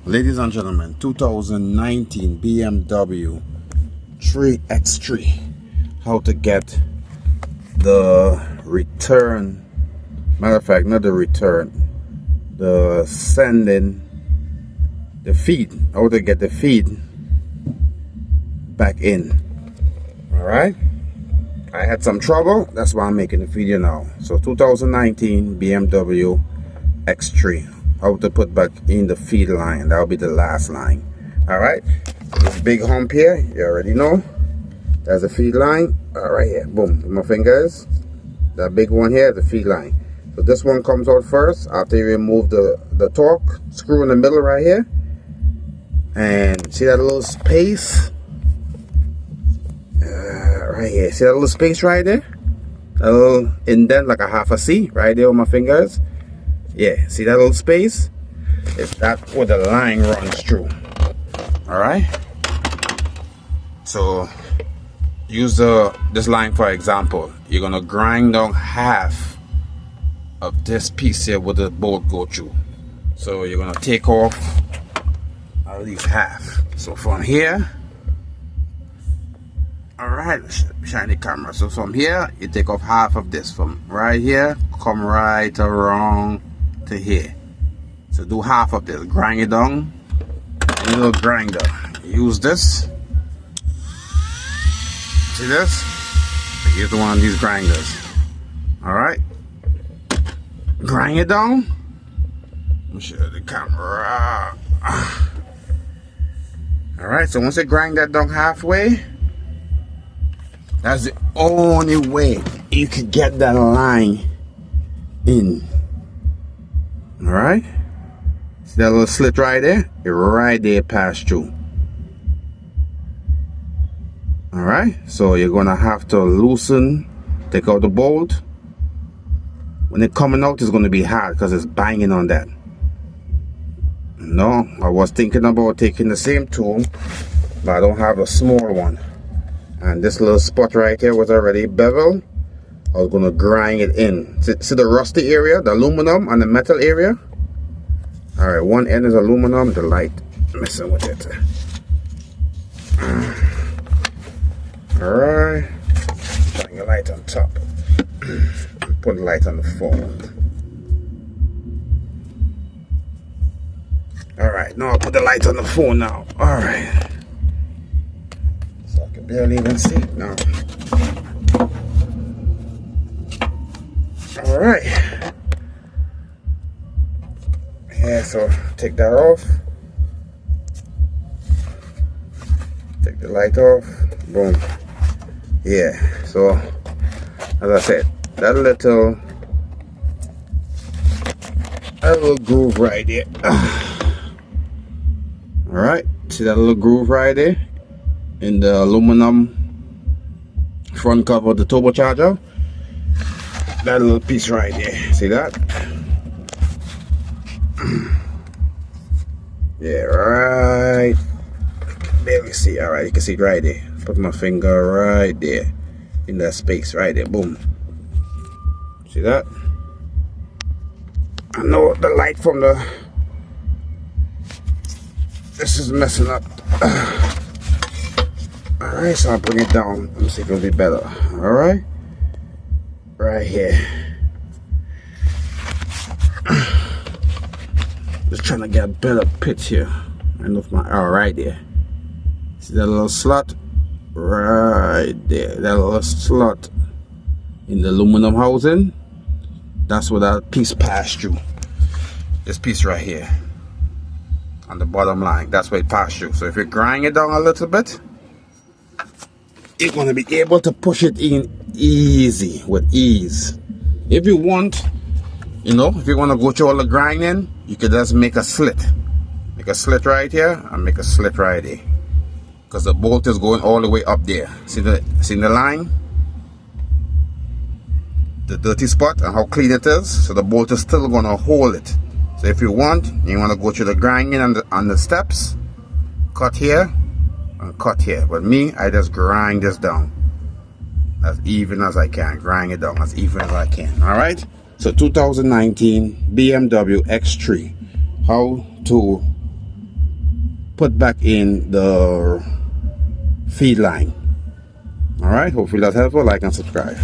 Ladies and gentlemen, 2019 BMW X3. How to get the return, matter of fact, not the return, the sending, the feed, how to get the feed back in. Alright, I had some trouble, that's why I'm making the video now. So 2019 BMW X3, how to put back in the feed line. That'll be the last line. Alright, so this big hump here, you already know, there's the feed line. Alright, here, boom, with my fingers, that big one here, the feed line. So this one comes out first after you remove the torque screw in the middle right here. And see that little space right here, see that little space right there, a little indent like a half a C right there with my fingers. Yeah, see that little space? It's that where the line runs through. Alright, so use this line for example. You're gonna grind down half of this piece here where the bolt go through. So you're gonna take off at least half. So from here, alright, shine the camera. So from here, you take off half of this. From right here, come right around to here. So do half of this, grind it down. A little grinder. Use this. See this? Here's one of these grinders. Alright. Grind it down. Let me show you the camera. Alright, so once you grind that down halfway, that's the only way you can get that line in. Alright, see that little slit right there? It right there pass through. Alright, so you're gonna have to loosen, take out the bolt. When it's coming out, it's gonna be hard because it's banging on that. No, I was thinking about taking the same tool, but I don't have a small one. And this little spot right here was already beveled. I was gonna grind it in. See the rusty area, the aluminum and the metal area? Alright, one end is aluminum, the light messing with it. Alright, shine the light on top. Put the light on the phone. Alright, now I'll put the light on the phone now. Alright. So I can barely even see it now. Alright. Yeah, so take that off. Take the light off. Boom. Yeah, so as I said, that little groove right there. Alright, see that little groove right there in the aluminum front cover of the turbocharger? That little piece right there, see that? Yeah, right. Barely see. Alright, you can see it right there. Put my finger right there in that space right there. Boom. See that? I know the light from this is messing up. Alright, so I'll bring it down. Let me see if it'll be better. Alright? Right here. Just trying to get a better pitch here. I know if my right there. See that little slot? Right there. That little slot in the aluminum housing. That's where that piece passed through. This piece right here. On the bottom line. That's where it passed through. So if you grind it down a little bit, you're going to be able to push it in easy, with ease. If you want, you know, if you want to go through all the grinding, you could just make a slit. Make a slit right here and make a slit right there. Because the bolt is going all the way up there. See the line? The dirty spot and how clean it is. So the bolt is still going to hold it. So if you want to go through the grinding on the steps, cut here and cut here. But me, I just grind this down as even as I can. Grind it down as even as I can. Alright? So 2019 BMW X3. How to put back in the feed line. All right, hopefully that's helpful. Like and subscribe.